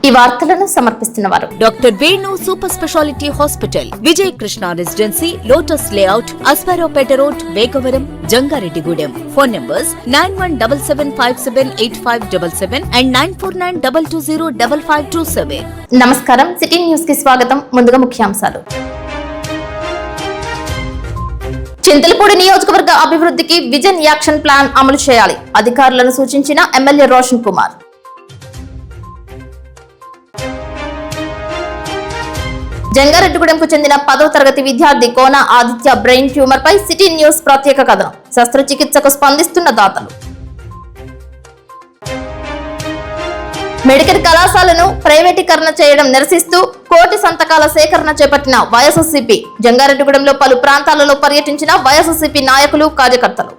ఈ వార్తలను సమర్పిస్తున్నవారు doctor Venu super speciality hospital, Vijay Krishna residency, lotus layout, Aswaraopeta road, Vegavaram, Jangareddygudem. Phone numbers 9177578577 and 9492205527. నమస్కారం. సిటీ న్యూస్ కి స్వాగతం. ముందుగా ముఖ్యాంశాలు. చింతలపూడి నియోజకవర్గ అభివృద్ధికి విజన్ యాక్షన్ ప్లాన్ అమలు చేయాలి, అధికారులను సూచించిన ఎమ్మెల్యే రోషన్ కుమార్. జంగారెడ్డిగూడెంకు చెందిన 10వ తరగతి విద్యార్థి కోన ఆదిత్య బ్రెయిన్ ట్యూమర్ పై సిటీ న్యూస్ ప్రత్యేక కథనం. శస్త్రచికిత్సకు స్పందిస్తున్న దాతలు. మెడికల్ కళాశాలను ప్రైవేటీకరణ చేయడం నిరసిస్తూ కోటి సంతకాల సేకరణ చేపట్టిన వైఎస్ఆర్సీపీ. జంగారెడ్డిగూడెంలో పలు ప్రాంతాలలో పర్యటించిన వైఎస్ఆర్సీపీ నాయకులు, కార్యకర్తలు.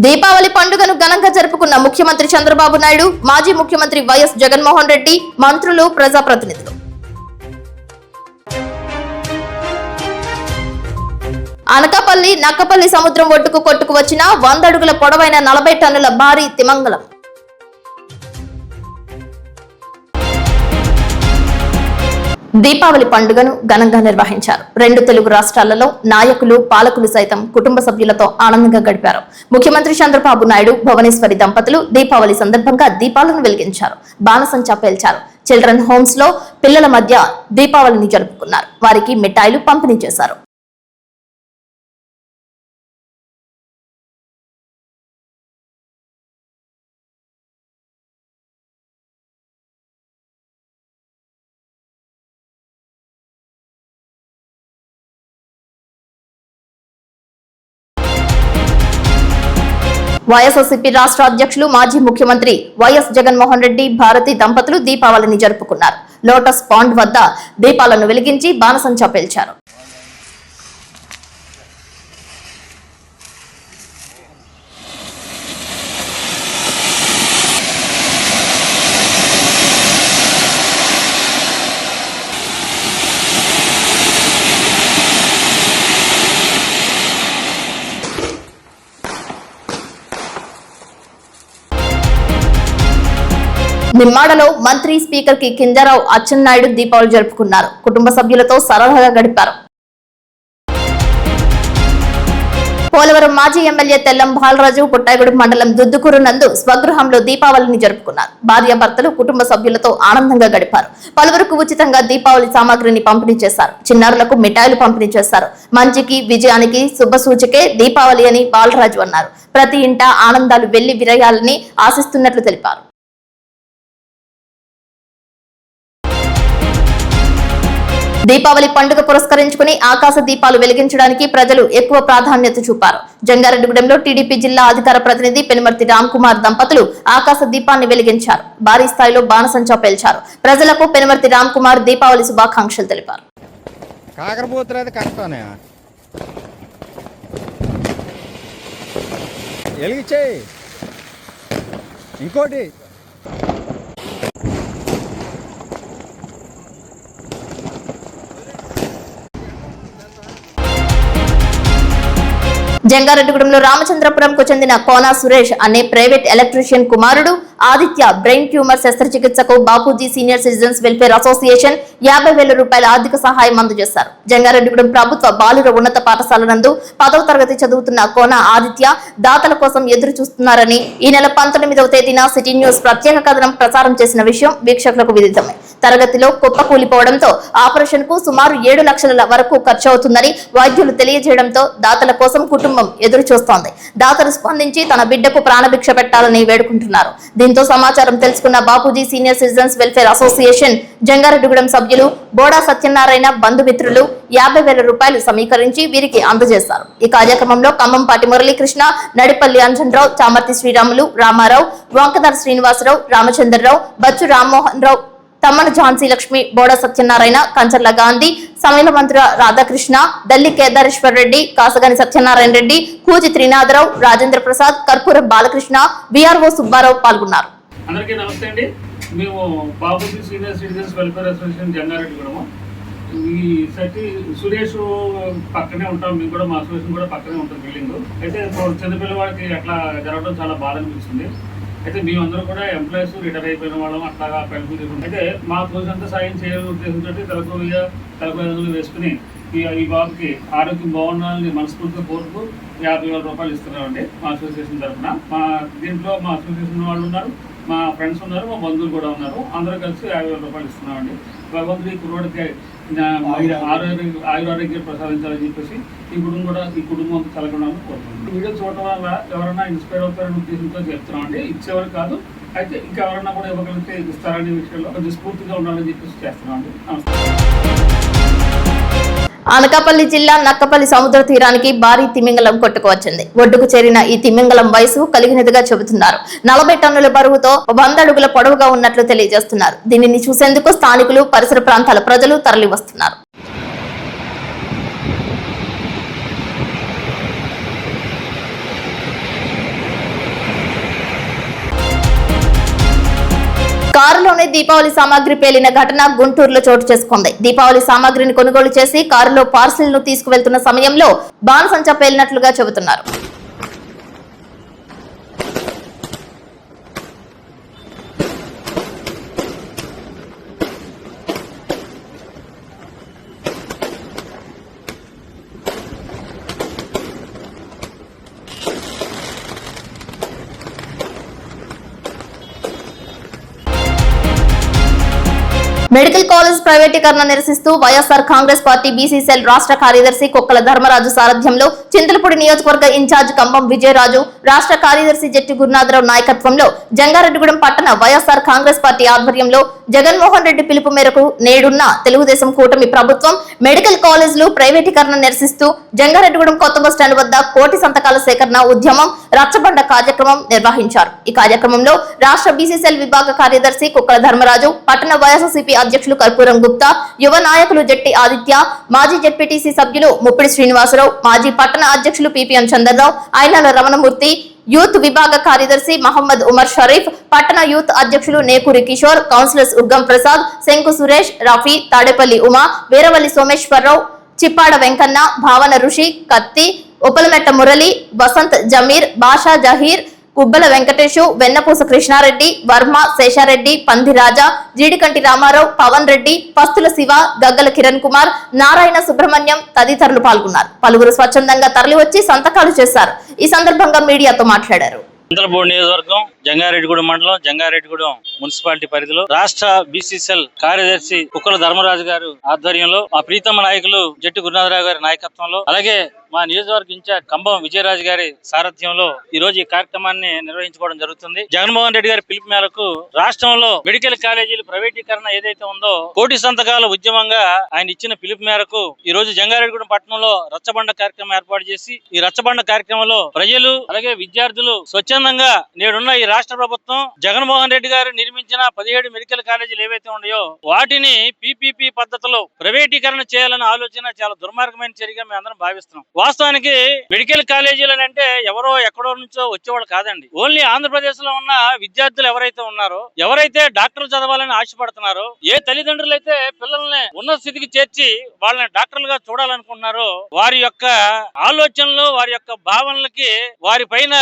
దీపావళి పండుగను ఘనంగా జరుపుకున్న ముఖ్యమంత్రి చంద్రబాబు నాయుడు, మాజీ ముఖ్యమంత్రి వైఎస్ జగన్మోహన్ రెడ్డి, మంత్రులు, ప్రజాప్రతినిధులు. అనకాపల్లి నక్కపల్లి సముద్రం ఒడ్డుకు కొట్టుకు వచ్చిన 100 అడుగుల పొడవైన 40 టన్నుల భారీ తిమంగళం. దీపావళి పండుగను ఘనంగా నిర్వహించారు. 2 తెలుగు రాష్ట్రాలలో నాయకులు, పాలకులు సైతం కుటుంబ సభ్యులతో ఆనందంగా గడిపారు. ముఖ్యమంత్రి చంద్రబాబు నాయుడు, భువనేశ్వరి దంపతులు దీపావళి సందర్భంగా దీపాలను వెలిగించారు, బాణసంచా పేల్చారు. చిల్డ్రన్ హోమ్స్ లో పిల్లల మధ్య దీపావళిని జరుపుకున్నారు. వారికి మిఠాయిలు పంపిణీ చేశారు. వైఎస్ఆర్సీపీ రాష్ట్ర అధ్యక్షులు, మాజీ ముఖ్యమంత్రి వైఎస్ జగన్మోహన్ రెడ్డి, భారతి దంపతులు దీపావళిని జరుపుకున్నారు. లోటస్ పాండ్ వద్ద దీపాలను వెలిగించి బాణసంచా పేల్చారు. నిమ్మాడలో మంత్రి, స్పీకర్ కి కింజరావు అచ్చెన్నాయుడు దీపావళి జరుపుకున్నారు. కుటుంబ సభ్యులతో సరదాగా గడిపారు. పోలవరం మాజీ ఎమ్మెల్యే తెల్లం బాలరాజు పుట్టాయిగూడెం మండలం దుద్దుకూరు నందు స్వగృహంలో దీపావళిని జరుపుకున్నారు. భార్యాభర్తలు కుటుంబ సభ్యులతో ఆనందంగా గడిపారు. పలువురికి ఉచితంగా దీపావళి సామాగ్రిని పంపిణీ చేశారు. చిన్నారులకు మిఠాయిలు పంపిణీ చేశారు. మంచికి, విజయానికి శుభసూచకే దీపావళి అని బాలరాజు అన్నారు. ప్రతి ఇంట ఆనందాలు వెళ్లి విరయాలని ఆశిస్తున్నట్లు తెలిపారు. దీపావళి పండుగ పురస్కరించుకుని ఆకాశ దీపాలు వెలిగించడానికి ప్రజలు ఎక్కువ ప్రాధాన్యత చూపారు. జంగారెడ్డిగూడెంలో టీడీపీ జిల్లా అధికార ప్రతినిధి పెనుమర్తి రామ్ కుమార్ దంపతులు ఆకాశ దీపాన్ని వెలిగించారు. భారీ స్థాయిలో బాణసంచా పేల్చారు. ప్రజలకు పెనుమర్తి రామ్ కుమార్ దీపావళి శుభాకాంక్షలు తెలిపారు. ఇంకోటి జంగారెడ్డిగూడెంలో రామచంద్రపురంకు చెందిన కోనా సురేష్ అనే ప్రైవేట్ ఎలక్ట్రీషియన్ కుమారుడు ఆదిత్య బ్రెయిన్ ట్యూమర్ శస్త్రచికిత్సకు Bapuji senior citizens welfare association 50,000 రూపాయల ఆర్థిక సహాయం అందజేశారు. జంగారెడ్డిగూడెం ప్రభుత్వ బాలుర ఉన్నత పాఠశాల నందు 10వ తరగతి చదువుతున్న కోనా ఆదిత్య దాతల కోసం ఎదురు చూస్తున్నారని ఈ నెల 19వ తేదీన సిటీ న్యూస్ ప్రత్యేక కథనం ప్రసారం చేసిన విషయం వీక్షకులకు విదితమే. తరగతిలో కుప్పకూలిపోవడంతో ఆపరేషన్ కు సుమారు 7 లక్షల వరకు ఖర్చు అవుతుందని వైద్యులు తెలియజేయడంతో దాతల కోసం కుటుంబం ఎదురు చూస్తోంది. దాతలు స్పందించి తన బిడ్డకు ప్రాణభిక్ష పెట్టాలని వేడుకుంటున్నారు. దీంతో సమాచారం తెలుసుకున్న Bapuji senior citizens welfare association Jangareddygudem సభ్యులు బోడా సత్యనారాయణ బంధుమిత్రులు 50,000 రూపాయలు సమీకరించి వీరికి అందజేశారు. ఈ కార్యక్రమంలో ఖమ్మంపాటి మురళీకృష్ణ, నడిపల్లి అంజన్రావు, చామర్తి శ్రీరాములు, రామారావు, వంకదార్ శ్రీనివాసరావు, రామచంద్రరావు, బచ్చు రామ్మోహన్ రావు, తమ్మన ఝాన్సీ లక్ష్మి, బోడా సత్యనారాయణ, కంచర్ల గాంధీ, సమీల మంత్రి రాధాకృష్ణ, దల్లి కేదారేశ్వర రెడ్డి, కాసగాని సత్యనారాయణ రెడ్డి, కూజి త్రినాథరావు, రాజేంద్ర ప్రసాద్, కర్పూరం బాలకృష్ణ, విఆర్ఓ సుబ్బారావు పాల్గొన్నారు. అందరికీ నమస్తే అండి. మేము Bapuji senior citizens welfare association Jangareddygudem. ఈ సతి సురేష్ పక్కనే ఉంటాం, మేము కూడా మా అసోసియేషన్ కూడా పక్కనే ఉంటాం బిల్డింగ్. అయితే చిన్నపిల్లవాడికి అట్లా జరగడం చాలా బాధ అనిపిస్తుంది. అయితే మేమందరూ కూడా ఎంప్లాయీస్ రిటైర్ అయిపోయిన వాళ్ళం అట్లాగా పెళ్లి అయితే మా తోచినంత సాయం చేయాలని ఉద్దేశంతో తలకు 500 వేసుకుని ఈ బాబుకి ఆరోగ్యం బాగుండాలని మనస్ఫూర్తిగా కోరుతూ 50,000 రూపాయలు ఇస్తున్నామండి మా అసోసియేషన్ తరఫున. మా దీంట్లో మా అసోసియేషన్ వాళ్ళు ఉన్నారు, మా ఫ్రెండ్స్ ఉన్నారు, మా బంధువులు కూడా ఉన్నారు. అందరూ కలిసి 50,000 రూపాయలు ఇస్తున్నామండి. భగవంతుడి కుర్రోడికి ఆయురారోగ్యం ప్రసాదించాలని చెప్పేసి ఈ కుటుంబం అంతా కలగడానికి కోరుతున్నాం. వీడియో చూడటం వల్ల ఎవరైనా ఇన్స్పైర్ అవుతారని ఉద్దేశంతో చెప్తున్నామండి. ఇచ్చేవారు కాదు, అయితే ఇంకెవరైనా కూడా ఇవ్వగలిగితే ఇస్తారనే విషయంలో కొంచెం స్ఫూర్తిగా ఉండాలని చెప్పేసి చేస్తున్నామండి. అనకాపల్లి జిల్లా నక్కపల్లి సముద్ర తీరానికి భారీ తిమింగలం కొట్టుకువచ్చింది. ఒడ్డుకు చేరిన ఈ తిమింగలం వయసు కలిగినదిగా చెబుతున్నారు. 40 టన్నుల బరువుతో 100 అడుగుల పొడవుగా ఉన్నట్లు తెలియజేస్తున్నారు. దీనిని చూసేందుకు స్థానికులు, పరిసర ప్రాంతాల ప్రజలు తరలి వస్తున్నారు. కారులోనే దీపావళి సామాగ్రి పేలిన ఘటన గుంటూరులో చోటు చేసుకుంది. దీపావళి సామాగ్రిని కొనుగోలు చేసి కారులో పార్సిల్ ను తీసుకువెళ్తున్న సమయంలో బాణసంచా పేలినట్లుగా చెబుతున్నారు. మెడికల్ కాలేజ్ ప్రైవేటీకరణ నిరసిస్తూ YSR Congress party BC cell రాష్ట్ర కార్యదర్శి కుక్కల ధర్మరాజు సారథ్యంలో చింతలపూడి నియోజకవర్గ ఇన్ఛార్జ్ కంబం విజయరాజు, రాష్ట్ర కార్యదర్శి జట్టి గురునాథరావు నాయకత్వంలో జంగారెడ్డిగూడెం పట్టణ వైఎస్ఆర్ కాంగ్రెస్ పార్టీ ఆధ్వర్యంలో జగన్మోహన్ రెడ్డి పిలుపు మేరకు నేడున్న తెలుగుదేశం కూటమి ప్రభుత్వం మెడికల్ కాలేజీలు ప్రైవేటీకరణ నిరసిస్తూ జంగారెడ్డిగూడెం కొత్త బస్ స్టాండ్ వద్ద కోటి సంతకాల సేకరణ ఉద్యమం రచ్చబండ కార్యక్రమం నిర్వహించారు. ఈ కార్యక్రమంలో రాష్ట్ర బీసీ సెల్ విభాగ కార్యదర్శి కుక్కల ధర్మరాజు, పట్టణ వైఎస్ఆర్సీపీ అధ్యక్షులు కర్పూరం గుప్తా, యువ నాయకులు జట్టి ఆదిత్య, మాజీ జెడ్పీటీసీ సభ్యులు ముప్పిడి శ్రీనివాసరావు, మాజీ పట్టణ అధ్యక్షులు పిపిఎం చంద్రరావు, ఐనాల రమణమూర్తి, యూత్ విభాగ కార్యదర్శి మహమ్మద్ ఉమర్ షరీఫ్, పట్టణ యూత్ అధ్యక్షులు నేకూరి కిషోర్, కౌన్సిలర్స్ ఉగ్గం ప్రసాద్, శంకు సురేష్, రఫీ, తాడేపల్లి ఉమా, వీరవల్లి సోమేశ్వరరావు, చిప్పాడ వెంకన్న, భావన ఋషి, కత్తి, ఉపలమెట్ట మురళి, వసంత్ జమీర్, బాషా జహీర్, కుబ్బల వెంకటేశు, వెన్నపూస కృష్ణారెడ్డి, వర్మ, శేషారెడ్డి, పందిరాజా, జీడికంటి రామారావు, పవన్ రెడ్డి, పస్తుల శివ, గగ్గల కిరణ్ కుమార్, నారాయణ సుబ్రహ్మణ్యం తదితరులు పాల్గొన్నారు. పలువురు స్వచ్ఛందంగా తరలివచ్చి సంతకాలు చేశారు. ఈ సందర్భంగా మీడియాతో మాట్లాడారు. చింతలపూడి నియోజకవర్గం జంగారెడ్డిగూడెం మండలం జంగారెడ్డిగూడెం మున్సిపాలిటీ పరిధిలో రాష్ట్ర బీసీసీఎల్ కార్యదర్శి కుక్కల ధర్మరాజు గారు ఆధ్వర్యంలో మా ప్రీతమ నాయకులు జట్టి గురునాథరావు గారి నాయకత్వంలో అలాగే మా నియోజకవర్గ ఇన్ఛార్జ్ కంబం విజయరాజు గారి సారథ్యంలో ఈ రోజు ఈ కార్యక్రమాన్ని నిర్వహించుకోవడం జరుగుతుంది. జగన్మోహన్ రెడ్డి గారి పిలుపు మేరకు రాష్ట్రంలో మెడికల్ కాలేజీలు ప్రైవేటీకరణ ఏదైతే ఉందో కోటి సంతకాల ఉద్యమంగా ఆయన ఇచ్చిన పిలుపు మేరకు ఈ రోజు జంగారెడ్డిగూడెం పట్టణంలో రచ్చబండ కార్యక్రమం ఏర్పాటు చేసి ఈ రచ్చబండ కార్యక్రమంలో ప్రజలు అలాగే విద్యార్థులు స్వచ్ఛందంగా నేడున్న ఈ రాష్ట్ర ప్రభుత్వం జగన్మోహన్ రెడ్డి గారు నిర్మించిన 17 మెడికల్ కాలేజీలు ఏవైతే ఉన్నాయో వాటిని పీపీపీ పద్ధతిలో ప్రైవేటీకరణ చేయాలన్న ఆలోచన చాలా దుర్మార్గమైన చర్యగా మేము అందరం భావిస్తున్నాం. వాస్తవానికి మెడికల్ కాలేజీలు అంటే ఎవరో ఎక్కడో నుంచో వచ్చేవాళ్ళు కాదండి. ఓన్లీ ఆంధ్రప్రదేశ్ లో ఉన్న విద్యార్థులు ఎవరైతే ఉన్నారో, ఎవరైతే డాక్టర్లు చదవాలని ఆశపడుతున్నారో, ఏ తల్లిదండ్రులు అయితే పిల్లల్ని ఉన్నత స్థితికి చేర్చి వాళ్ళని డాక్టర్లుగా చూడాలనుకుంటున్నారో వారి యొక్క ఆలోచనలు, వారి యొక్క భావనలకి వారి పైన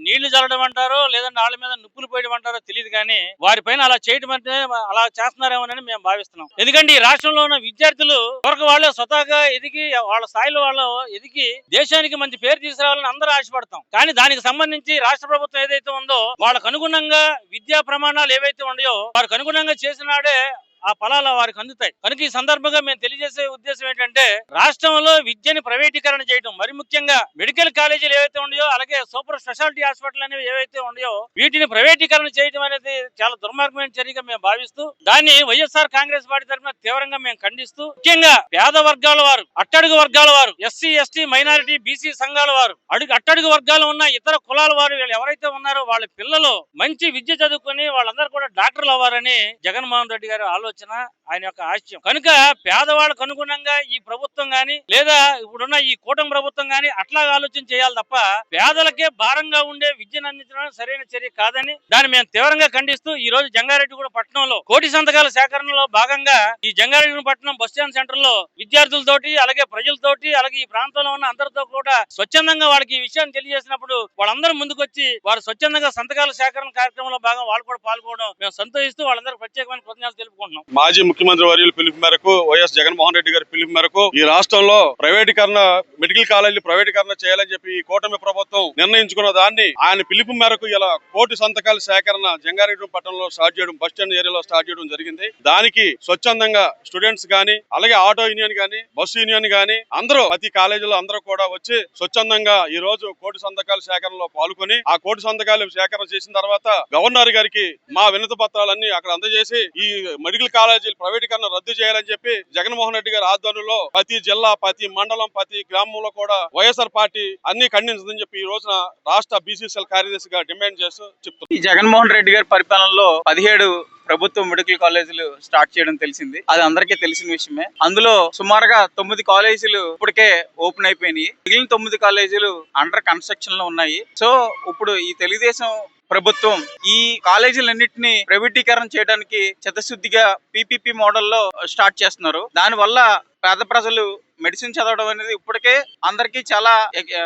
నీళ్లు చల్లడం అంటారో లేదంటే వాళ్ళ మీద నిప్పులు పోయడం అంటారో తెలియదు కానీ వారి పైన అలా చేయడం అంటే అలా చేస్తున్నారేమోనని మేము భావిస్తున్నాం. ఎందుకంటే ఈ రాష్ట్రంలో ఉన్న విద్యార్థులు వరకు వాళ్ళే స్వతహాగా ఎదిగి వాళ్ళ స్థాయిలో వాళ్ళు ఎదిగి దేశానికి మంచి పేరు తీసుకురావాలని అందరూ ఆశపడతాం. కానీ దానికి సంబంధించి రాష్ట్ర ప్రభుత్వం ఏదైతే ఉందో వాళ్ళకు అనుగుణంగా విద్యా ప్రమాణాలు ఏవైతే ఉన్నాయో వారికి అనుగుణంగా చేసినాడే ఆ ఫలాలు వారికి అందుతాయి. కనుక ఈ సందర్భంగా మేము తెలియజేసే ఉద్దేశం ఏంటంటే రాష్ట్రంలో విద్యని ప్రైవేటీకరణ చేయడం, మరి ముఖ్యంగా మెడికల్ కాలేజీలు ఏవైతే ఉన్నాయో అలాగే సూపర్ స్పెషాలిటీ హాస్పిటల్ అనేవి ఏవైతే ఉన్నాయో వీటిని ప్రైవేటీకరణ చేయడం అనేది చాలా దుర్మార్గమైన చర్యగా మేము భావిస్తూ దాన్ని వైఎస్ఆర్ కాంగ్రెస్ పార్టీ తరఫున తీవ్రంగా మేము ఖండిస్తూ ముఖ్యంగా పేద వర్గాల వారు, అట్టడుగు వర్గాల వారు, ఎస్సీ ఎస్టీ మైనారిటీ బీసీ సంఘాల వారు, అట్టడుగు వర్గాలు ఉన్న ఇతర కులాల వారు ఎవరైతే ఉన్నారో వాళ్ళ పిల్లలు మంచి విద్య చదువుకుని వాళ్ళందరూ కూడా డాక్టర్లు అవ్వాలని జగన్మోహన్ రెడ్డి గారు ఆలోచన, ఆయన యొక్క ఆశయం. కనుక పేదవాళ్ళకు అనుగుణంగా ఈ ప్రభుత్వం గాని లేదా ఇప్పుడున్న ఈ కూటమి ప్రభుత్వం గాని అట్లాగా ఆలోచన చేయాలి తప్ప పేదలకే భారంగా ఉండే విద్యను అందించడం సరైన చర్య కాదని దాన్ని మేము తీవ్రంగా ఖండిస్తూ ఈ రోజు జంగారెడ్డిగూడెం పట్టణంలో కోటి సంతకాల సేకరణలో భాగంగా ఈ జంగారెడ్డిగూడెం పట్టణం బస్ స్టాండ్ సెంటర్ లో విద్యార్థులతోటి అలాగే ప్రజలతోటి అలాగే ఈ ప్రాంతంలో ఉన్న అందరితో కూడా స్వచ్ఛందంగా వాళ్ళకి ఈ విషయాన్ని తెలియజేసినప్పుడు వాళ్ళందరూ ముందుకొచ్చి వారు స్వచ్ఛందంగా సంతకాల సేకరణ కార్యక్రమంలో భాగం వాళ్ళు కూడా పాల్గొనడం మేము సంతోషిస్తూ వాళ్ళందరూ ప్రత్యేకమైన కృతజ్ఞతలు తెలుపుకుంటున్నాం. మాజీ ముఖ్యమంత్రి వర్యులు పిలుపు మేరకు వైఎస్ జగన్మోహన్ రెడ్డి గారి పిలుపు మేరకు ఈ రాష్ట్రంలో ప్రైవేటీకరణ మెడికల్ కాలేజీలు ప్రైవేటీకరణ చేయాలని చెప్పి ఈ కూటమి ప్రభుత్వం నిర్ణయించుకున్న దాన్ని ఆయన పిలుపు మేరకు ఇలా కోటి సంతకాల సేకరణ జంగారెడ్డిగూడెం పట్టణంలో స్టార్ట్ చేయడం, బస్ స్టాండ్ ఏరియాలో స్టార్ట్ చేయడం జరిగింది. దానికి స్వచ్ఛందంగా స్టూడెంట్స్ గాని అలాగే ఆటో యూనియన్ గాని బస్సు యూనియన్ గాని అందరూ ప్రతి కాలేజీలో అందరూ కూడా వచ్చి స్వచ్ఛందంగా ఈ రోజు కోటి సంతకాల సేకరణలో పాల్గొని ఆ కోటి సంతకాలు సేకరణ చేసిన తర్వాత గవర్నర్ గారికి మా వినతి పత్రాలన్నీ అక్కడ అందజేసి ఈ మెడికల్ కాలేజీలు ప్రైవేటీకరణ రద్దు చేయాలని చెప్పి జగన్మోహన్ రెడ్డి గారి ఆధ్వర్యంలో ప్రతి జిల్లా ప్రతి మండలం ప్రతి గ్రామంలో కూడా వైఎస్ఆర్ పార్టీ అన్ని ఖండించదని చెప్పి ఈ రోజున రాష్ట్ర బీసీసీఎల్ కార్యదర్శిగా డిమాండ్ చేస్తూ చెప్తున్నారు. ఈ జగన్మోహన్ రెడ్డి గారి పరిపాలనలో 17 ప్రభుత్వ మెడికల్ కాలేజీలు స్టార్ట్ చేయడం తెలిసింది. అది అందరికీ తెలిసిన విషయమే. అందులో సుమారుగా 9 కాలేజీలు ఇప్పటికే ఓపెన్ అయిపోయినాయి. మిగిలిన 9 కాలేజీలు అండర్ కన్స్ట్రక్షన్ లో ఉన్నాయి. సో ఇప్పుడు ఈ తెలుగుదేశం ప్రభుత్వం ఈ కాలేజీలన్నింటినీ ప్రైవేటీకరణ చేయడానికి చిత్తశుద్ధిగా పీపీపీ మోడల్లో స్టార్ట్ చేస్తున్నారు. దాని వల్ల పేద ప్రజలు మెడిసిన్ చదవడం అనేది ఇప్పటికే అందరికీ చాలా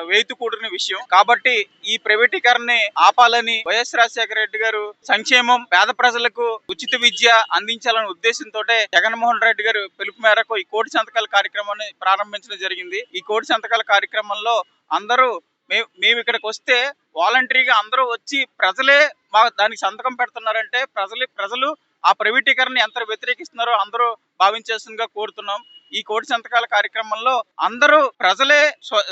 వేయితు కూడిన విషయం. కాబట్టి ఈ ప్రైవేటీకరణని ఆపాలని వైఎస్ రాజశేఖర రెడ్డి గారు సంక్షేమం పేద ప్రజలకు ఉచిత విద్య అందించాలనే ఉద్దేశంతో జగన్మోహన్ రెడ్డి గారు పిలుపు మేరకు ఈ కోటి సంతకాల కార్యక్రమాన్ని ప్రారంభించడం జరిగింది. ఈ కోటి సంతకాల కార్యక్రమంలో అందరూ మేము ఇక్కడికి వస్తే వాలంటరీగా అందరూ వచ్చి ప్రజలే దానికి సంతకం పెడుతున్నారంటే ప్రజలు ఆ ప్రైవేటీకరణ ఎంత వ్యతిరేకిస్తున్నారో అందరూ భావించాల్సిందిగా కోరుతున్నాం. ఈ కోటి సంతకాల కార్యక్రమంలో అందరూ ప్రజలే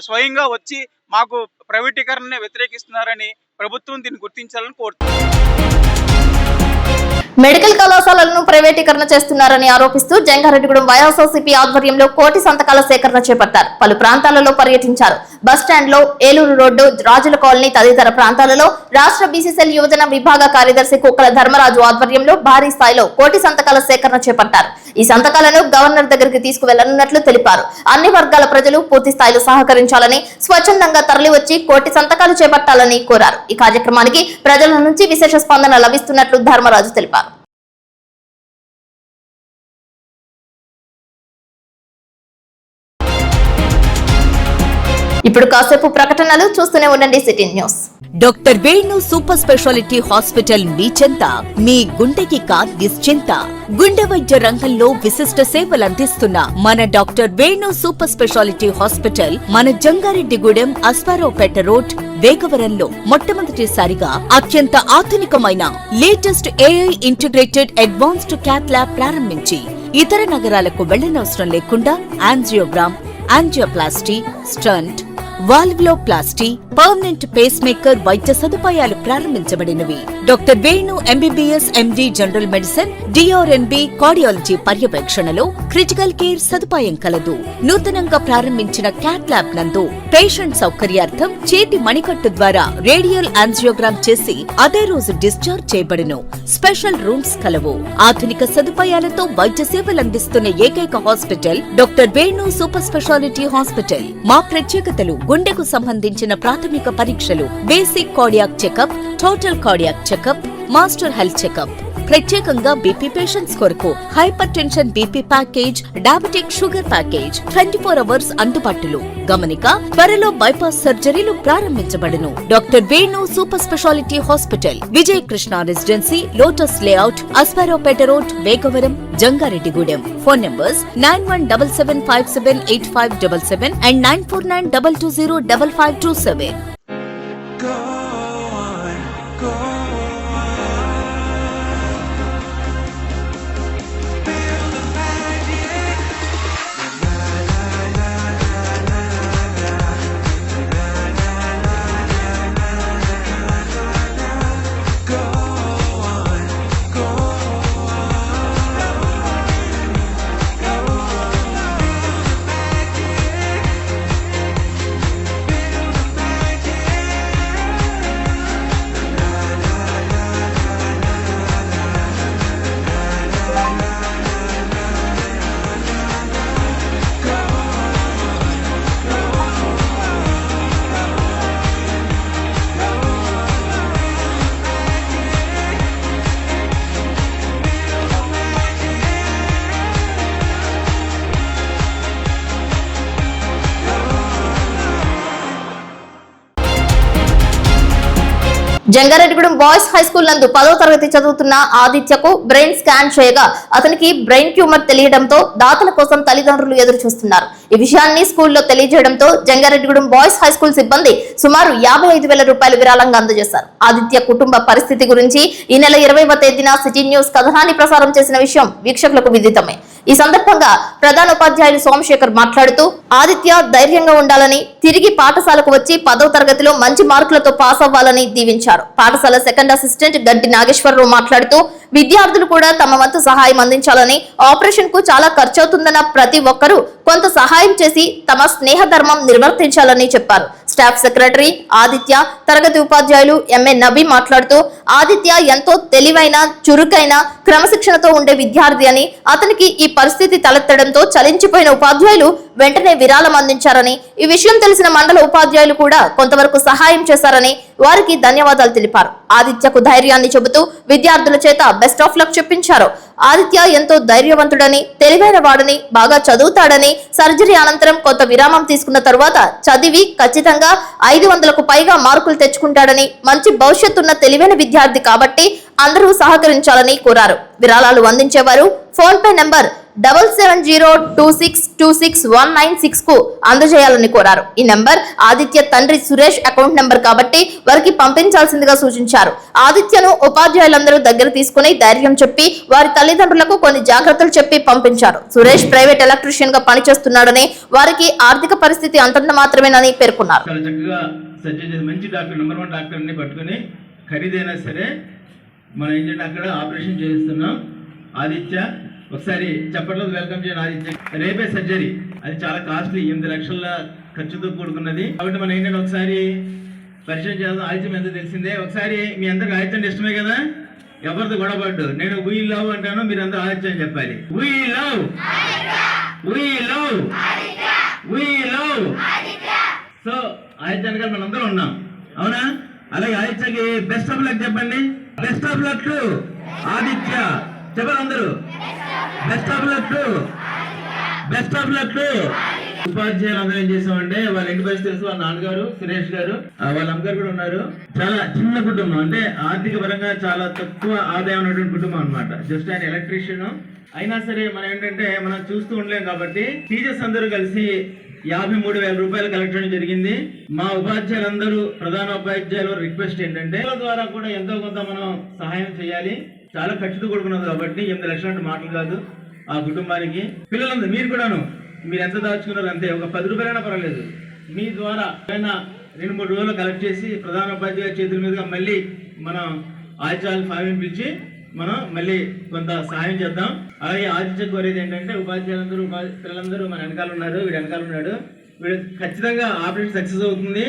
స్వయంగా వచ్చి మాకు ప్రైవేటీకరణని వ్యతిరేకిస్తున్నారని ప్రభుత్వం దీన్ని గుర్తించాలని కోరుతున్నాం. మెడికల్ కళాశాలలను ప్రైవేటీకరణ చేస్తున్నారని ఆరోపిస్తూ జంగారెడ్డిగూడెం వైఎస్ఆర్సీపీ ఆధ్వర్యంలో కోటి సంతకాల సేకరణ చేపట్టారు. పలు ప్రాంతాలలో పర్యటించారు. బస్టాండ్ లో, ఏలూరు రోడ్డు, రాజుల కాలనీ తదితర ప్రాంతాలలో రాష్ట్ర బీసీసీఎల్ యువజన విభాగ కార్యదర్శి కుక్కల ధర్మరాజు ఆధ్వర్యంలో భారీ స్థాయిలో కోటి సంతకాల సేకరణ చేపట్టారు. ఈ సంతకాలను గవర్నర్ దగ్గరికి తీసుకువెళ్లనున్నట్లు తెలిపారు. అన్ని వర్గాల ప్రజలు పూర్తి స్థాయిలో సహకరించాలని, స్వచ్ఛందంగా తరలివచ్చి కోటి సంతకాలు చేపట్టాలని కోరారు. ఈ కార్యక్రమానికి ప్రజల నుంచి విశేష స్పందన లభిస్తున్నట్లు ధర్మరాజు తెలిపారు. ఇప్పుడు కాసేపు ప్రకటనలు చూస్తూనే ఉండండి city news. Doctor Venu super speciality hospital మీ చెంత. మీ గుండెకి నిశ్చింత. గుండె వైద్య రంగంలో విశిష్ట సేవలు అందిస్తున్న మన doctor Venu super speciality hospital మన జంగారెడ్డిగూడెం అస్పారావుపేట రోడ్ వేగవరంలో మొట్టమొదటిసారిగా అత్యంత ఆధునికమైన latest AI integrated advanced cath lab ప్రారంభించి ఇతర నగరాలకు వెళ్లనవసరం లేకుండా angiogram, angioplasty, stent, valvuloplasty, permanent pacemaker వైద్య సదుపాయాలు ప్రారంభించబడినవి. Doctor Venu MBBS MD general medicine, DrNB cardiology పర్యవేక్షణలో క్రిటికల్ కేర్ సదుపాయం కలదు. నూతనంగా ప్రారంభించిన క్యాత్ ల్యాబ్ నందు పేషెంట్ సౌకర్యార్థం చేతి మణికట్టు ద్వారా రేడియల్ యాంజియోగ్రామ్ చేసి అదే రోజు డిశ్చార్జ్ చేయబడును. స్పెషల్ రూమ్స్ కలవు. ఆధునిక సదుపాయాలతో వైద్య సేవలు అందిస్తున్న ఏకైక hospital doctor Venu super speciality hospital. మా ప్రత్యేకతలు: గుండెకు సంబంధించిన ప్రాథమిక పరీక్షలు, basic cardiac checkup, total cardiac checkup, master health checkup. ప్రత్యేకంగా బీపీ పేషెంట్స్ కొరకు hypertension BP package, diabetic sugar package 24 hours అందుబాటులో. గమనిక: త్వరలో బైపాస్ సర్జరీలు ప్రారంభించబడును. Doctor Venu super speciality hospital, Vijaya Krishna residency, lotus layout, Asparaopeta road, Vegavaram, Jangareddygudem. Phone numbers 9177578577 and 9492205527. Magic. Jangareddygudem boys high school నందు 10వ తరగతి చదువుతున్న ఆదిత్యకు బ్రెయిన్ స్కాన్ చేయగా అతనికి బ్రెయిన్ ట్యూమర్ తెలియడంతో దాతల కోసం తల్లిదండ్రులు ఎదురు చూస్తున్నారు. ఈ విషయాన్ని స్కూల్లో తెలియజేయడంతో జంగారెడ్డిగూడెం బాయ్స్ హై స్కూల్ సిబ్బంది సుమారు 55,000 రూపాయలు విరాళంగా అందజేశారు. ఆదిత్య కుటుంబ పరిస్థితి గురించి ఈ నెల 20వ తేదీన సిటీ న్యూస్ కథనాన్ని ప్రసారం చేసిన విషయం వీక్షకులకు విదితమే. ఈ సందర్భంగా ప్రధాన ఉపాధ్యాయులు సోమశేఖర్ మాట్లాడుతూ ఆదిత్య ధైర్యంగా ఉండాలని, తిరిగి పాఠశాలకు వచ్చి 10వ తరగతిలో మంచి మార్కులతో పాస్ అవ్వాలని దీవించారు. పాఠశాల సెకండ్ అసిస్టెంట్ గడ్డి నాగేశ్వరరావు మాట్లాడుతూ విద్యార్థులు కూడా తమ వంతు సహాయం అందించాలని, ఆపరేషన్ కు చాలా ఖర్చవుతుందన్న ప్రతి ఒక్కరూ కొంత సహాయం చేసి తమ స్నేహ ధర్మం నిర్వర్తించాలని చెప్పారు. స్టాఫ్ సెక్రటరీ ఆదిత్య, తరగతి ఉపాధ్యాయులు ఎంఏ నబీ మాట్లాడుతూ ఆదిత్య ఎంతో తెలివైన, చురుకైన, క్రమశిక్షణతో ఉండే విద్యార్థి అని, అతనికి ఈ పరిస్థితి తలెత్తడంతో చలించిపోయిన ఉపాధ్యాయులు వెంటనే విరాళం అందించారని, ఈ విషయం తెలిసిన మండల ఉపాధ్యాయులు కూడా కొంతవరకు సహాయం చేశారని వారికి ధన్యవాదాలు తెలిపారు. ఆదిత్యకు ధైర్యాన్ని చెబుతూ విద్యార్థుల చేత బెస్ట్ ఆఫ్ లక్ చెప్పించారు. ఆదిత్య ఎంతో ధైర్యవంతుడని, తెలివైన వాడని, బాగా చదువుతాడని, సర్జరీ అనంతరం కొంత విరామం తీసుకున్న తరువాత చదివి ఖచ్చితంగా 500కు పైగా మార్కులు తెచ్చుకుంటాడని, మంచి భవిష్యత్తున్న తెలివైన విద్యార్థి కాబట్టి అందరూ సహకరించాలని కోరారు. విరాళాలు అందించేవారు ఫోన్ పే నంబర్ 7702626196 కు అందజేయాలని కోరారు. ఈ నంబర్ ఆదిత్య తండ్రి సురేష్ అకౌంట్ నంబర్ కాబట్టి వారికి పంపించాల్సిందిగా సూచించారు. ఆదిత్యను ఉపాధ్యాయులందరూ దగ్గర తీసుకుని ధైర్యం చెప్పి వారి తల్లిదండ్రులకు కొన్ని జాగ్రత్తలు చెప్పి పంపించారు. సురేష్ ప్రైవేట్ ఎలక్ట్రీషియన్ గా పనిచేస్తున్నాడని, వారికి ఆర్థిక పరిస్థితి అంతంత మాత్రమేనని పేర్కొన్నారు. మంచి డాక్టర్, నెంబర్ 1 డాక్టర్ని పట్టుకుని ఖరీదైనా సరే మనం ఏంటంటే అక్కడ ఆపరేషన్ చేస్తున్నాం. ఆదిత్య ఒకసారి చెప్పట్లో వెల్కమ్ చేయండి. ఆదిత్య రేపే సర్జరీ, అది చాలా కాస్ట్లీ, 8 లక్షల ఖర్చుతో కూడుకున్నది. కాబట్టి మనం ఏంటంటే ఒకసారి పరిచయం చేద్దాం. ఆదిత్యం ఎంత తెలిసిందే. ఒకసారి మీ అందరికి ఆదిత్యం ఇష్టమే కదా, ఎవరితో గొడవపడ్డు. నేను వీ లవ్ అంటాను, మీరు అందరూ ఆదిత్యం చెప్పాలి. We love, we love, we love. So ఆదిత్యాన్ని గారు మనందరం ఉన్నాం, అవునా? అలాగే ఆదిత్యకి బెస్ట్ ఆఫ్ లక్ చెప్పండి. Best of luck to Aditya చెప్పాలి అందరూ. Best of luck to, best of luck to. ఉపాధ్యాయులు అందరూ ఏం చేసామంటే వాళ్ళ ఇంటి పరిస్థితి తెలుసు. వాళ్ళ నాన్నగారు సురేష్ గారు, వాళ్ళ అమ్మగారు కూడా ఉన్నారు. చాలా చిన్న కుటుంబం, అంటే ఆర్థిక పరంగా చాలా తక్కువ ఆదాయం ఉన్నటువంటి కుటుంబం అన్నమాట. జస్ట్ ఆయన ఎలక్ట్రీషియన్ అయినా సరే మనం ఏంటంటే మనం చూస్తూ ఉండలేం కాబట్టి టీచర్స్ అందరూ కలిసి 53,000 రూపాయలు కలెక్ట్ చేయడం జరిగింది. మా ఉపాధ్యాయులందరూ, ప్రధాన ఉపాధ్యాయులు రిక్వెస్ట్ ఏంటంటే వాళ్ళ ద్వారా కూడా ఎంతో కొంత మనం సహాయం చేయాలి. చాలా ఖర్చుతో కూడుకున్నది కాబట్టి 8 లక్షలు అంటే మాటలు కాదు. ఆ కుటుంబానికి పిల్లలందరూ మీరు కూడాను, మీరు ఎంత దాచుకున్నారు అంతే, ఒక 10 రూపాయలైనా పర్వాలేదు. మీ ద్వారా 2-3 రోజులు కలెక్ట్ చేసి ప్రధాన ఉపాధ్యాయుల చేతుల మీదుగా మళ్ళీ మనం ఆదిత్యాలు ఫామిని పిలిచి మనం మళ్ళీ కొంత సహాయం చేద్దాం. అలాగే ఆదిత్య కోరేది ఏంటంటే ఉపాధ్యాయులందరూ, పిల్లలందరూ మన వెనకాల ఉన్నారు, వీడు వెనకాల ఉన్నాడు. వీడు ఖచ్చితంగా ఆపరేషన్ సక్సెస్ అవుతుంది,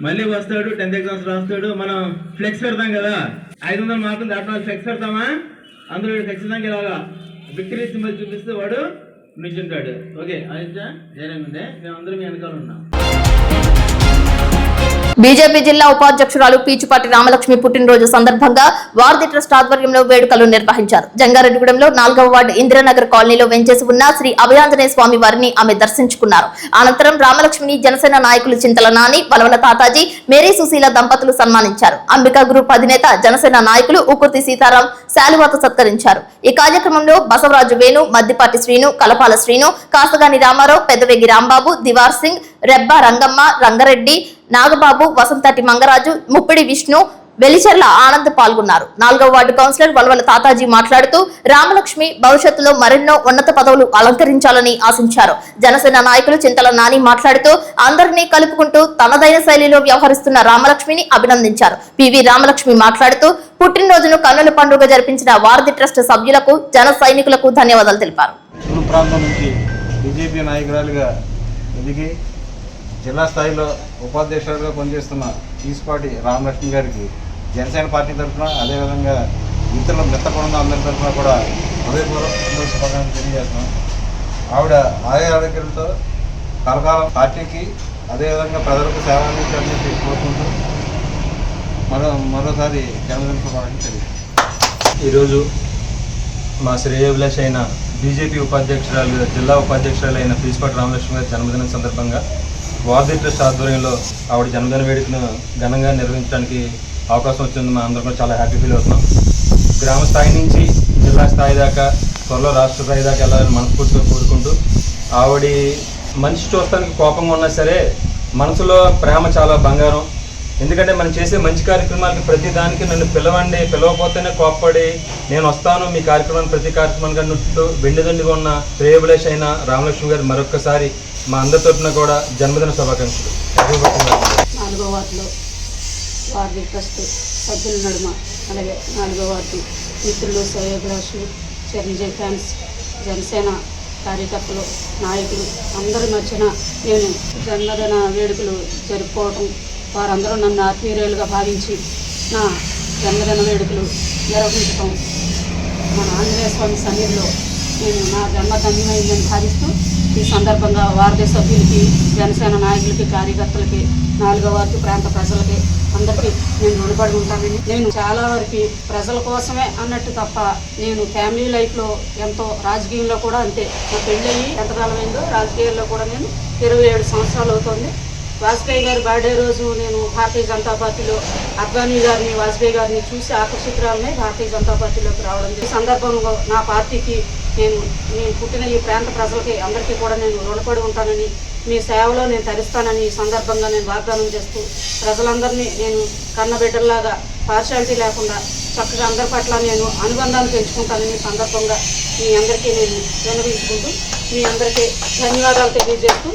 మళ్ళీ వస్తాడు, 10th ఎగ్జామ్స్ రాస్తాడు. మనం ఫ్లెక్స్ పెడతాం కదా, 500 మార్కులు దాటిన ఫ్లెక్స్ పెడతామా, అందులో వీడు ఖచ్చితంగా ఇలాగా విక్టరీ సింబల్ చూపిస్తే వాడు నిల్చుంటాడు. ఓకే ఆదిత్య, ధైర్యంగా ఉంటే మేమందరం మీ వెనకాల ఉన్నాం. బీజేపీ జిల్లా ఉపాధ్యక్షురాలు పీచుపాటి రామలక్ష్మి పుట్టినరోజు సందర్భంగా వార్ది ట్రస్ట్ ఆధ్వర్యంలో వేడుకలు నిర్వహించారు. జంగారెడ్డిగూడెంలో 4వ వార్డు ఇందిరానగర్ కాలనీలో వెంచేసి ఉన్న శ్రీ అభయాంజనేయ స్వామి వారిని ఆమె దర్శించుకున్నారు. అనంతరం రామలక్ష్మిని జనసేన నాయకులు చింతల నాని, వలవల తాతాజీ, మేరీ సుశీల దంపతులు సన్మానించారు. అంబికా గ్రూప్ అధినేత జనసేన నాయకులు ఉకుర్తి సీతారాం శాలువాతో సత్కరించారు. ఈ కార్యక్రమంలో బసవరాజు వేణు, మద్దిపాటి శ్రీను, కలపాల శ్రీను, కాసగాని రామారావు, పెద్దవేగి రాంబాబు, దివార్ సింగ్, రెబ్బా రంగమ్మ, రంగారెడ్డి, నాగబాబు, వసంతటి మంగరాజు, ముప్పిడి విష్ణు, వెలిచెర్ల ఆనంద్ పాల్గొన్నారు. 4వ వార్డు కౌన్సిలర్ వలవల తాతాజీ మాట్లాడుతూ రామలక్ష్మి భవిష్యత్తులో మరెన్నో ఉన్నత పదవులు అలంకరించాలని ఆశించారు. జనసేన నాయకులు చింతల నాని మాట్లాడుతూ అందరినీ కలుపుకుంటూ తనదైన శైలిలో వ్యవహరిస్తున్న రామలక్ష్మిని అభినందించారు. పివి రామలక్ష్మి మాట్లాడుతూ పుట్టినరోజును కన్నుల పండుగ జరిపించిన వారధి ట్రస్ట్ సభ్యులకు, జన సైనికులకు ధన్యవాదాలు తెలిపారు. జిల్లా స్థాయిలో ఉపాధ్యక్షులుగా పనిచేస్తున్న పీచుపాటి రామలక్ష్మి గారికి జనసేన పార్టీ తరఫున, అదేవిధంగా మిత్రుల మిత్రపడంగా అందరి తరఫున కూడా హృదయపూర్వక శుభాకాంక్షలు తెలియజేస్తున్నాం. ఆవిడ ఆరోగ్యాలతో కలకాలం పార్టీకి, అదేవిధంగా ప్రజలకు సేవ అందించాలని చెప్పి కోరుకుంటూ మరోసారి జన్మదిన శుభాకాంక్షలు తెలియజేస్తున్నాం. ఈరోజు మా శ్రేయోభిలాష అయిన బీజేపీ ఉపాధ్యక్షురాలు, జిల్లా ఉపాధ్యక్షురాలు అయిన పీచుపాటి రామలక్ష్మి గారి జన్మదినం సందర్భంగా వార్ది ట్రస్ట్ ఆధ్వర్యంలో ఆవిడ జన్మదిన వేడుకను ఘనంగా నిర్వహించడానికి అవకాశం వచ్చింది. మా అందరం కూడా చాలా హ్యాపీ ఫీల్ అవుతున్నాం. గ్రామ స్థాయి నుంచి జిల్లా స్థాయి దాకా, త్వరలో రాష్ట్ర స్థాయి దాకా వెళ్ళాలని మనస్ఫూర్తిగా కోరుకుంటూ, ఆవిడ మనిషి చూస్తానికి కోపంగా ఉన్నా సరే మనసులో ప్రేమ చాలా బంగారం. ఎందుకంటే మనం చేసే మంచి కార్యక్రమాలకి ప్రతి దానికి నన్ను పిలవండి, పిలవకపోతేనే కోప్పడి నేను వస్తాను మీ కార్యక్రమాన్ని ప్రతి కార్యక్రమానికి అన్నట్టు వెండిదండిగా ఉన్న శ్రేయభిలాష్ అయిన రామలక్ష్మి గారు మరొక్కసారి మా అందరి తరఫున కూడా జన్మదిన శుభాకాంక్షలు. 4వ వార్డులో వార్డు ట్రస్ట్ సభ్యుల నడుమ, అలాగే 4వ వార్డు మిత్రులు, శ్రేయభిలాషులు, చిరంజీవి ఫ్యాన్స్, జనసేన కార్యకర్తలు, నాయకులు అందరి మధ్యన నేను జన్మదిన వేడుకలు జరుపుకోవటం, వారందరూ నన్ను ఆత్మీయులుగా భావించి నా జన్మదిన వేడుకలు నిర్వహించటం, మన ఆంజనేయ స్వామి సన్నిధిలో నేను నా జన్మదినమైందని భావిస్తూ ఈ సందర్భంగా వార్డు సభ్యులకి, జనసేన నాయకులకి, కార్యకర్తలకి, 4వ వార్డు ప్రాంత ప్రజలకి అందరికీ నేను రుణపడి ఉంటానని. నేను చాలా వరకు ప్రజల కోసమే అన్నట్టు తప్ప నేను ఫ్యామిలీ లైఫ్లో ఎంతో, రాజకీయంలో కూడా అంతే. నా పెళ్ళయి ఎంతకాలమైందో రాజకీయాల్లో కూడా నేను 27 సంవత్సరాలు అవుతుంది. వాజ్పేయి గారి బర్త్డే రోజు నేను భారతీయ జనతా పార్టీలో అద్వానీ గారిని, వాజ్పేయి గారిని చూసి ఆకర్షితురాలనే భారతీయ జనతా పార్టీలోకి రావడం. ఈ సందర్భంలో నా పార్టీకి నేను పుట్టిన ఈ ప్రాంత ప్రజలకి అందరికీ కూడా నేను రుణపడి ఉంటానని, మీ సేవలో నేను తరిస్తానని ఈ సందర్భంగా నేను వాగ్దానం చేస్తూ, ప్రజలందరినీ నేను కన్నబిడ్డల్లాగా పార్షాలిటీ లేకుండా చక్కగా అందరి పట్ల నేను అనుబంధాన్ని పెంచుకుంటానని ఈ సందర్భంగా మీ అందరికీ నేను విన్నవించుకుంటూ మీ అందరికీ ధన్యవాదాలు తెలియజేస్తూ,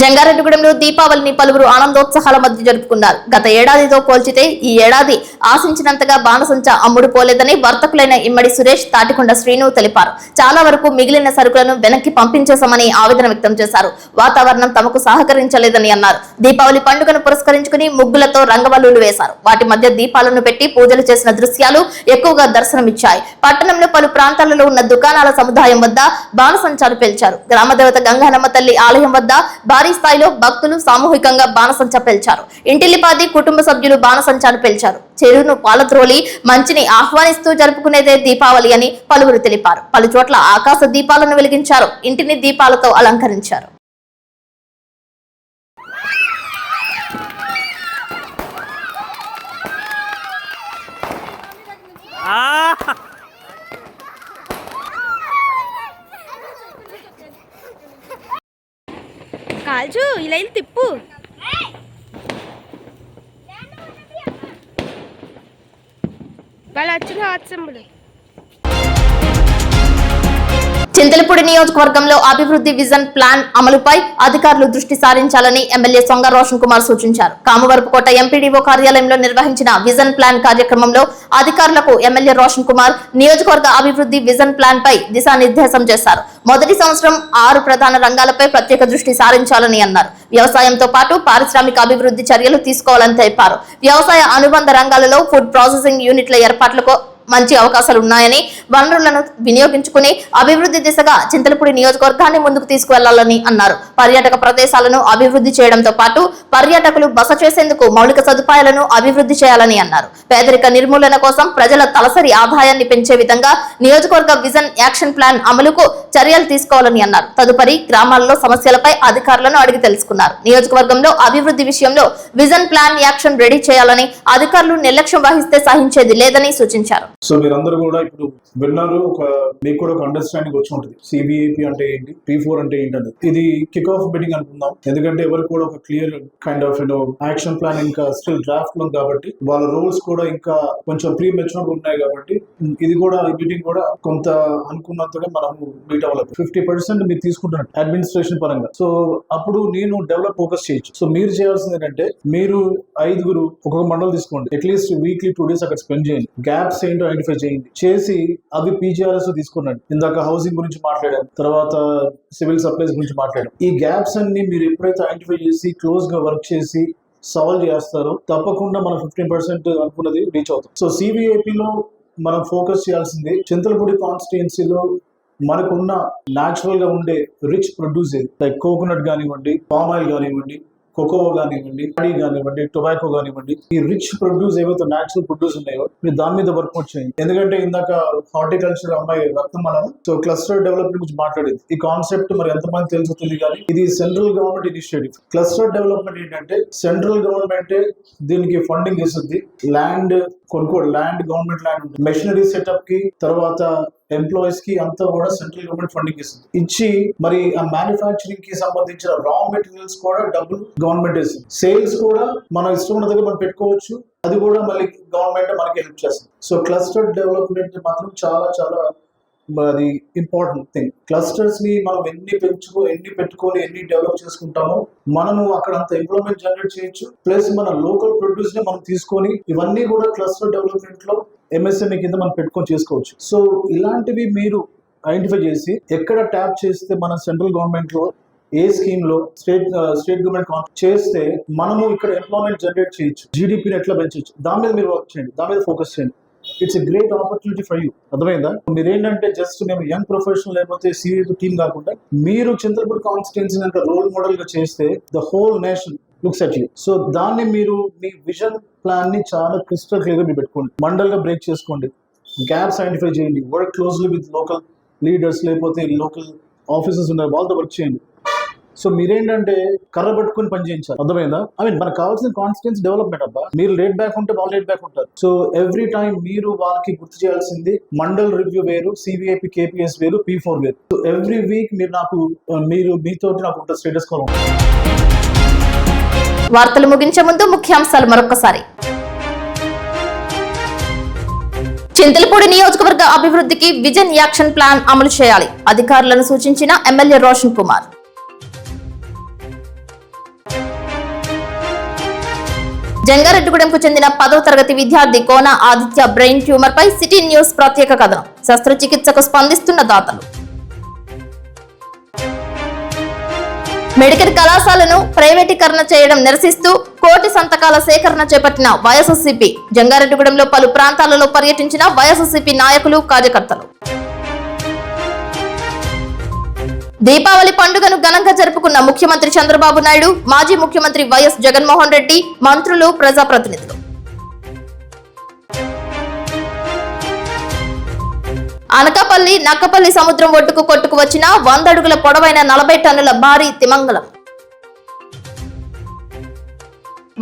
జంగారెడ్డిగూడెంలో దీపావళిని పలువురు ఆనందోత్సాహాల మధ్య జరుపుకున్నారు. గత ఏడాదితో పోల్చితే ఈ ఏడాది ఆశించినంతగా బాణసంచా అమ్ముడు పోలేదని వర్తకులైన ఇమ్మడి సురేష్, తాటికొండ శ్రీను తెలిపారు. చాలా వరకు మిగిలిన సరుకులను వెనక్కి పంపించేశామని ఆవేదన వ్యక్తం చేశారు. వాతావరణం తమకు సహకరించలేదని అన్నారు. దీపావళి పండుగను పురస్కరించుకుని ముగ్గులతో రంగవల్లులు వేశారు. వాటి మధ్య దీపాలను పెట్టి పూజలు చేసిన దృశ్యాలు ఎక్కువగా దర్శనమిచ్చాయి. పట్టణంలో పలు ప్రాంతాలలో ఉన్న దుకాణాల సముదాయం వద్ద బాణసంచాలు పేల్చారు. గ్రామదేవత గంగానమ్మ తల్లి ఆలయం వద్ద భారీ స్థాయిలో భక్తులు సామూహికంగా బాణసంచా పేల్చారు. ఇంటిల్లిపాది కుటుంబ సభ్యులు బాణసంచాను పేల్చారు. చెరువును పాలత్రోలి మంచిని ఆహ్వానిస్తూ జరుపుకునేదే దీపావళి అని పలువురు తెలిపారు. పలు చోట్ల ఆకాశ దీపాలను వెలిగించారు. ఇంటిని దీపాలతో అలంకరించారు. కాల్చు ఇలా తిప్పు. వాళ్ళు వచ్చిన హాట్సంబులు. చింతలపూడి నియోజకవర్గంలో అభివృద్ధి విజన్ ప్లాన్ అమలుపై అధికారులు దృష్టి సారించాలని ఎమ్మెల్యే సొంగ రోషన్ కుమార్ సూచించారు. కామవరపుకోట ఎంపీడీఓ కార్యాలయంలో నిర్వహించిన విజన్ ప్లాన్ కార్యక్రమంలో అధికారులకు ఎమ్మెల్యే రోషన్ కుమార్ నియోజకవర్గ అభివృద్ధి విజన్ ప్లాన్ పై దిశానిర్దేశం చేశారు. మొదటి సంవత్సరం 6 ప్రధాన రంగాలపై ప్రత్యేక దృష్టి సారించాలని అన్నారు. వ్యవసాయంతో పాటు పారిశ్రామిక అభివృద్ధి చర్యలు తీసుకోవాలని తెలిపారు. వ్యవసాయ అనుబంధ రంగాలలో ఫుడ్ ప్రాసెసింగ్ యూనిట్ల ఏర్పాట్లకు మంచి అవకాశాలు ఉన్నాయని, వనరులను వినియోగించుకుని అభివృద్ధి దిశగా చింతలపూడి నియోజకవర్గాన్ని ముందుకు తీసుకువెళ్లాలని అన్నారు. పర్యాటక ప్రదేశాలను అభివృద్ధి చేయడంతో పాటు పర్యాటకులు బస చేసేందుకు మౌలిక సదుపాయాలను అభివృద్ధి చేయాలని అన్నారు. పేదరిక నిర్మూలన కోసం ప్రజల తలసరి ఆదాయాన్ని పెంచే విధంగా నియోజకవర్గ విజన్ యాక్షన్ ప్లాన్ అమలుకు చర్యలు తీసుకోవాలని అన్నారు. తదుపరి గ్రామాల్లో సమస్యలపై అధికారులను అడిగి తెలుసుకున్నారు. నియోజకవర్గంలో అభివృద్ధి విషయంలో విజన్ ప్లాన్ యాక్షన్ రెడీ చేయాలని, అధికారులు నిర్లక్ష్యం వహిస్తే సహించేది లేదని సూచించారు. సో మీరందరూ కూడా ఇప్పుడు విన్నారు, మీకు కూడా ఒక అండర్స్టాండింగ్ వచ్చి ఉంటుంది సిబిఐపి అంటే ఏంటి, P4 అంటే ఏంటంటే. ఇది కిక్ ఆఫ్ మీటింగ్ అనుకుందాం. ఎందుకంటే ఎవరికి కూడా ఒక clear kind of action plan ఇంకా స్టిల్ డ్రాఫ్ట్ లో కాబట్టి వాళ్ళ రోల్స్ కూడా ఇంకా కొంచెం ప్రీ మెచ్యూర్డ్ ఉన్నాయి కాబట్టి ఇది కూడా ఈ మీటింగ్ కూడా కొంత అనుకున్నంతగా మనము మీట్ అవ్వలేదు. 50% మీరు తీసుకుంటున్నారు అడ్మినిస్ట్రేషన్ పరంగా. సో అప్పుడు నేను డెవలప్ ఫోకస్ చేయొచ్చు. సో మీరు చేయాల్సింది ఏంటంటే, మీరు 5 ఒక్కొక్క మండలం తీసుకోండి, అట్లీస్ట్ వీక్లీ 2 days అక్కడ స్పెండ్ చేయండి. గ్యాప్స్ ఏంటో ఐడెంటిఫై చేయండి, చేసి అవి PGRS తీసుకున్నాడు. ఇందాక హౌసింగ్ గురించి మాట్లాడాం, తర్వాత సివిల్ సప్లైస్ గురించి మాట్లాడాం. ఈ గ్యాప్స్ అన్ని మీరు ఎప్పుడైతే ఐడెంటిఫై చేసి క్లోజ్ గా వర్క్ చేసి సాల్వ్ చేస్తారో తప్పకుండా మనం 15% అనుకున్నది రీచ్ అవుతాం. సో CBAPలో మనం ఫోకస్ చేయాల్సింది చింతలపూడి కాన్స్టిట్యుయెన్సీలో మనకున్న న్యాచురల్ గా ఉండే రిచ్ ప్రొడ్యూస్ లైక్ కోకోనట్ కానివ్వండి, పామ్ ఆయిల్ కానివ్వండి, కోకో కానివ్వండి, పాడి కానివ్వండి, టొబాకో కానివ్వండి, ఈ రిచ్ ప్రొడ్యూస్ ఏవైతే న్యాచురల్ ప్రొడ్యూస్ ఉన్నాయో మీరు దాని మీద వర్కౌట్ చేయండి. ఎందుకంటే ఇందాక హార్టికల్చర్ అమ్మాయి రత్నమలం క్లస్టర్ డెవలప్మెంట్ గురించి మాట్లాడేది. ఈ కాన్సెప్ట్ మరి ఎంతమంది తెలుస్తుంది కానీ ఇది central government initiative. Cluster development ఏంటంటే సెంట్రల్ గవర్నమెంట్ దీనికి ఫండింగ్ ఇస్తుంది. ల్యాండ్ కొనుక్కోడు, land government land, machinery setup కి, తర్వాత ఎంప్లాయీస్ కి అంతా కూడా సెంట్రల్ గవర్నమెంట్ ఫండింగ్ ఇస్తుంది. ఇచ్చి మరి ఆ మ్యానుఫ్యాక్చరింగ్ కి సంబంధించిన రా మెటీరియల్స్ కూడా డబ్బులు గవర్నమెంట్ ఇస్తుంది. సేల్స్ కూడా మన ఇష్టం ఉన్న దగ్గర మనం పెట్టుకోవచ్చు, అది కూడా మళ్ళీ గవర్నమెంట్ మనకి హెల్ప్ చేస్తుంది. సో క్లస్టర్ డెవలప్మెంట్ మాత్రం చాలా చాలా అది ఇంపార్టెంట్ థింగ్. క్లస్టర్స్ ని మనం ఎన్ని పెట్టుకొని ఎన్ని డెవలప్ చేసుకుంటామో మనము అక్కడ అంత ఎంప్లాయ్మెంట్ జనరేట్ చేయొచ్చు. ప్లస్ మన లోకల్ ప్రొడ్యూస్ ని మనం తీసుకొని ఇవన్నీ కూడా క్లస్టర్ డెవలప్మెంట్ లో MSME కింద మనం పెట్టుకొని చేసుకోవచ్చు. సో ఇలాంటివి మీరు ఐడెంటిఫై చేసి ఎక్కడ ట్యాప్ చేస్తే మన సెంట్రల్ గవర్నమెంట్ లో ఏ స్కీమ్ లో స్టేట్ గవర్నమెంట్ చేస్తే మనము ఇక్కడ ఎంప్లాయ్మెంట్ జనరేట్ చేయొచ్చు, జీడిపిని ఎట్లా పెంచవచ్చు, దాని మీద మీరు వర్క్ చేయండి, దాని మీద ఫోకస్ చేయండి. It's a great opportunity for you. అర్థమైందా? మీరేంటంటే జస్ట్ మేము యంగ్ ప్రొఫెషనల్ లేకపోతే సీనియర్ టీమ్ కాకుండా మీరు చింతలపూడి కాన్స్టిట్యున్సీ అంటే రోల్ మోడల్ గా చేస్తే the whole nation looks at you. So దాన్ని మీరు మీ విజన్ ప్లాన్ ని చాలా క్రిస్టల్ క్లియర్ గా మీరు పెట్టుకోండి, మండల్ గా బ్రేక్ చేసుకోండి, గ్యాప్స్ ఐడెంటిఫై చేయండి, work closely with local leaders లేకపోతే లోకల్ ఆఫీసర్స్ ఉన్నాయి వాళ్ళతో వర్క్ చేయండి. సో మీరేంటంటే కర్ర పట్టుకుని పని చేయించాలి. అర్థమైందా? మనకు కావాల్సిన కాన్స్టిట్యున్సీ డెవలప్మెంట్ అబ్బా. మీరు లేట్ బ్యాక్ ఉంటే వాళ్ళు లేట్ బ్యాక్ ఉంటారు. సో ఎవ్రీ టైం మీరు వాళ్ళకి గుర్తు చేయాల్సింది మండల్ రివ్యూ వేరు, CVIP KPS వేరు, P4 వేరు. సో ఎవ్రీ వీక్ మీరు మీతో నాకు ఉంటుంది స్టేటస్ కాల్. వార్తలు ముగించే ముందు ముఖ్యాంశాలు మరొకసారి. చింతలపూడి నియోజకవర్గ అభివృద్ధికి విజన్ యాక్షన్ ప్లాన్ అమలు చేయాలి, అధికారులను సూచించిన ఎమ్మెల్యే రోషన్ కుమార్. జంగారెడ్డిగూడెంకు చెందిన 10వ తరగతి విద్యార్థి కోన ఆదిత్య బ్రెయిన్ ట్యూమర్ పై సిటీ న్యూస్ ప్రత్యేక కథనం. శస్త్రచికిత్సకు స్పందిస్తున్న దాతలు. మెడికల్ కళాశాలను ప్రైవేటీకరణ చేయడం నిరసిస్తూ కోటి సంతకాల సేకరణ చేపట్టిన వైఎస్ఆర్సీపీ. జంగారెడ్డిగూడెంలో పలు ప్రాంతాలలో పర్యటించిన వైఎస్ఆర్సీపీ నాయకులు, కార్యకర్తలు. దీపావళి పండుగను ఘనంగా జరుపుకున్న ముఖ్యమంత్రి చంద్రబాబు నాయుడు, మాజీ ముఖ్యమంత్రి వైఎస్ జగన్మోహన్ రెడ్డి, మంత్రులు, ప్రజాప్రతినిధులు. అనకాపల్లి నక్కపల్లి సముద్రం ఒడ్డుకు కొట్టుకు వచ్చిన 100 అడుగుల పొడవైన 40 టన్నుల భారీ తిమంగలం.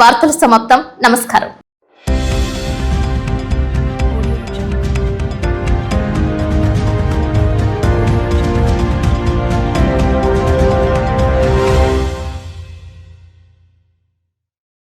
వార్తలు సమాప్తం. నమస్కారం.